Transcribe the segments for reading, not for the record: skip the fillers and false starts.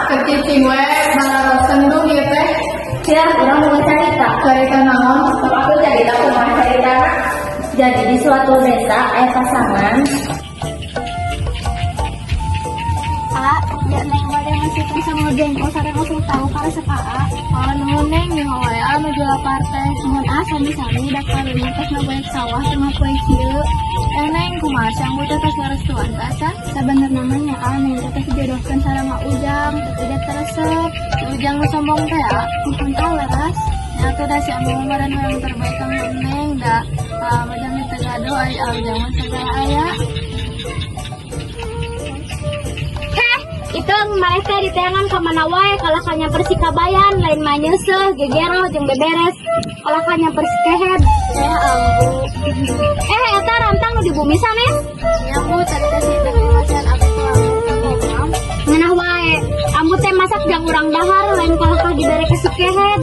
Kecicing we, bala sendung ya teh. Siap, orang mau cerita. Cerita naon? Aku cerita kumaha cerita. Jadi di suatu desa ada pasangan. Pak, ya neng bade masih sama jengkol sareng langsung tahu kalau sepaa. Anu neng yang wae anu jual partai. Mohon sami-sami daftar lima pas nabayek sawah sama kue kieu. Neng kumaha sang buta tos ngarestuan kasa? Sebener namanya kan neng teh dijodohkeun sareng Mak Ujang, tidak teresep. Ujang nu sombong teh ya. Mohon taleras. Ya tuh dah si anu ngaran yang terbaik kang neng da. Macam teh gado ai jangan segala aya. Itu mereka di tangan ke mana wae kalau kanya persikabayan lain mah nyeuseul gegero jeung beberes kalau kanya persikehed eta rantang nu di bumi sanes Ya bu tadi teh si teh ngelasan apa tuh ngomong. ngeunah wae ambu teh masak jang urang dahar lain kalau ka dibere ke sikehed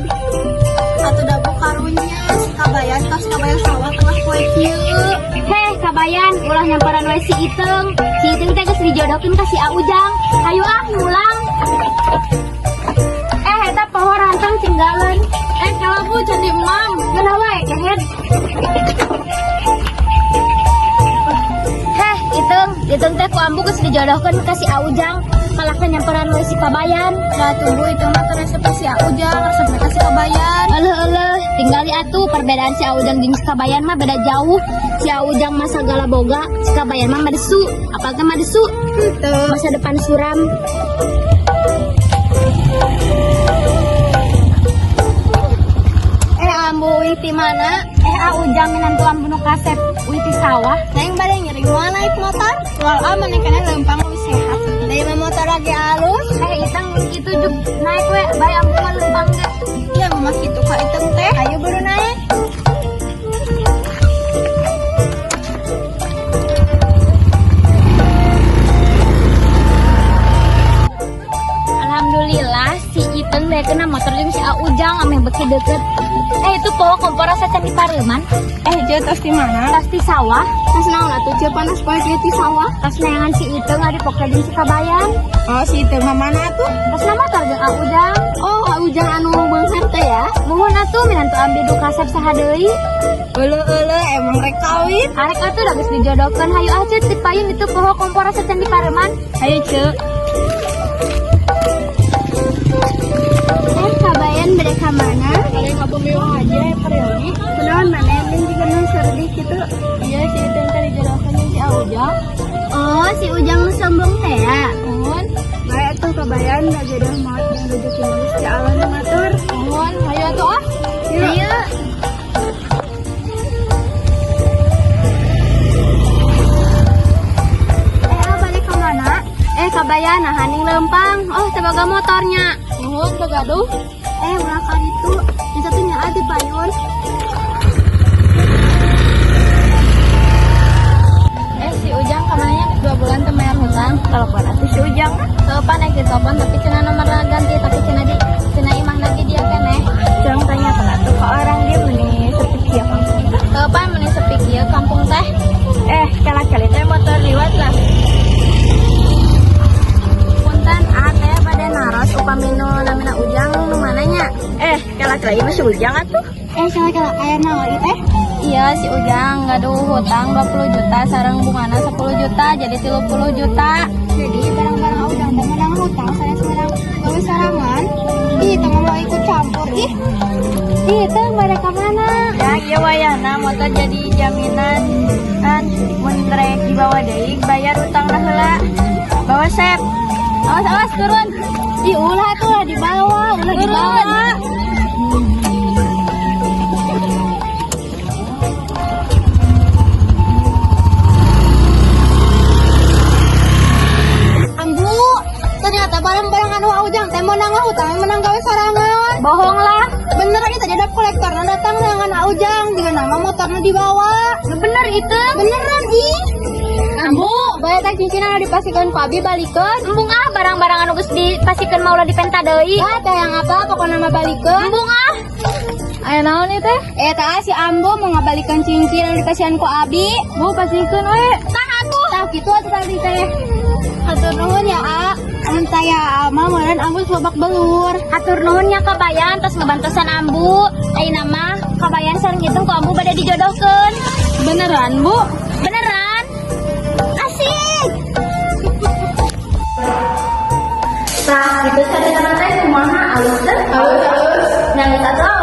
Satu dabu karunya si kabayan tos kabayan sawah tengah kue kieu. kabayan ulah nyamperan wae si Iteung teh geus dijodohkeun ka si Aujang hayu ngulang eta pohon rantang tinggalan Kalau bu jadi emang. ngeunah wae kehed Itung teh ku ambu geus dijodohkeun ka si Aujang kalahkan nyamperan we si kabayan. Nah tunggu itu mah terus si Ujang resepnya kasih kabayan. Eueuh tinggali atuh perbedaan si Aujang jeung si kabayan mah beda jauh. Si Aujang mah sagala boga, si kabayan mah madesu. Apalagi madesu teu masa depan suram. Ambu witi mana? Aujang minantu ambu nu kasep witi sawah. Neng bade nyering mana naik motor? Wal aman yang kena lempang lebih sehat. Dari mah motor lagi alus. Itang itu juk naik we bae ambu mah lempang ge. Iya mah kitu ka item teh. Ayo baru naik. Alhamdulillah si Iteung bae kena motor jeung si Aujang ame beki deukeut. Itu poho kompor rasa can di Pareuman. Jauh tos di mana? Tas di sawah, Tas naon atuh ceu panas poe di sawah. tas neangan si Iteung adi poke jeung si kabayan. Oh si itu mah mana tuh? Tas na motor jeung Aujang. Oh Ujang anu beungsar teh ya. Muhun atuh minantu ambi du kasep saha deui. Eueuh emang rek kawin. Arek atuh da geus dijodohkeun hayu aja ti payun itu poho kompor rasa can di Pareuman. Ayo ceu. Kabayan bade ka mana? Ada yang kabur mewah aja periodi. Kunaon maneh jeung juga nu serdi kitu. Iya si itu tadi jodohkan si Ujang. Oh, si Ujang nu sombong teh ya. Mohon. Bae atuh kabayan da jodoh maot jeung rezeki nu Gusti Allah nu ngatur. Mohon. Ayo atuh ah. Ayo. Balik ke mana? Kabayan nah haning lempang. Oh, tebaga motornya. Mohon begaduh. Ulah ka ditu. Di satunya adi payun. Si Ujang kamarnya 2 bulan temayar hutang. Kalau buat atuh si Ujang. Telepon naik di telepon tapi cenah nomor ganti tapi cenah imah lagi dia keneh. Jang tanya kana tuh ke orang dia meni sepi kieu kampung. Telepon meni sepi kieu kampung teh. Kala-kali teh motor liwat lah. Punten teh bade naros upami nu namina Ujang nu mananya. Kala-kali mah si Ujang atuh. Kala-kala aya naon ieu teh? Iya si Ujang gaduh hutang 20 juta sareng bungana 10 juta jadi 30 juta. Jadi barang-barang Ujang teh menang hutang saya sekarang gawe sarangan. Ih, teu mau ikut campur ih. Teh bade ka mana? Ya ieu wayahna motor jadi jaminan kan mun rek dibawa deui bayar utangna heula. Bawa sep. Awas turun. Ulah tuh lah dibawa, ulah dibawa. Ambu, ternyata barang-barang anu Ujang teh menang hutang menang gawe sarangan. Bohong lah. Bener kita jadi kolektorna datang dengan Ujang juga nama motornya dibawa. Bener itu. Beneran ih. Ambu, bayar teh cincin anu dipasikeun ku abi balikeun. Embung barang-barang anu geus dipasikeun mah ulah dipenta deui. Teh yang apa pokoknya mah balikeun. Embung naon nih teh? Tah si Ambo mau ngabalikan cincin yang dikasihan ku Abi. Bu pasikeun we. Tah atuh. Tah kitu atuh tadi teh. Hatur nuhun ya, A. Amun taya ama meureun Ambu babak belur. Hatur nuhun nya kabayan tos ngebantosan Ambu. Ayeuna mah kabayan sareng ngitung ku Ambu bade dijodohkeun. Beneran, Bu? Beneran? Asik. Tah, gitu saja teman-teman kumaha alus teh. Alus. Nangis atuh